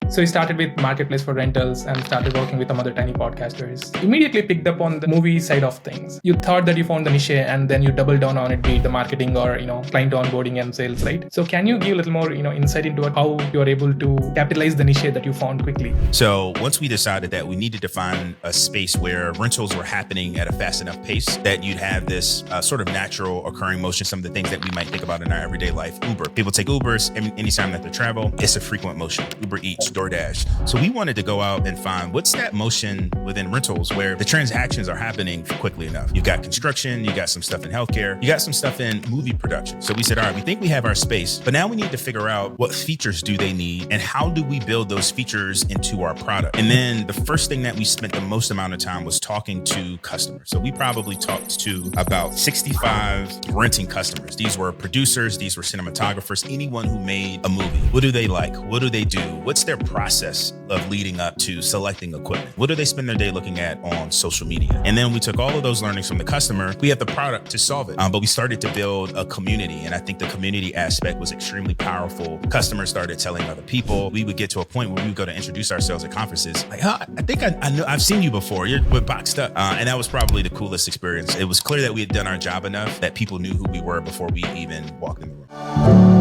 So you started with marketplace for rentals and started working with some other tiny podcasters. Immediately picked up on the movie side of things. You thought that you found the niche and then you doubled down on it, be it the marketing or client onboarding and sales, right? So can you give a little more insight into how you are able to capitalize the niche that you found quickly? So once we decided that we needed to find a space where rentals were happening at a fast enough pace that you'd have this sort of natural occurring motion, some of the things that we might think about in our everyday life. Uber. People take Ubers anytime that they travel. It's a frequent motion. Uber Eats, DoorDash. So we wanted to go out and find what's that motion within rentals where the transactions are happening quickly enough. You've got construction, you got some stuff in healthcare, you got some stuff in movie production. So we said, all right, we think we have our space, but now we need to figure out what features do they need and how do we build those features into our product. And then the first thing that we spent the most amount of time was talking to customers. So we probably talked to about 65 renting customers. These were producers, these were cinematographers, anyone who made a movie. What do they like? What do they do? What's their process of leading up to selecting equipment? What do they spend their day looking at on social media? And then we took all of those learnings from the customer. We had the product to solve it, but we started to build a community. And I think the community aspect was extremely powerful. Customers started telling other people. We would get to a point where we would go to introduce ourselves at conferences. Like, I think I know, I've seen you before. We're Boxed Up. And that was probably the coolest experience. It was clear that we had done our job enough that people knew who we were before we even walked in the room.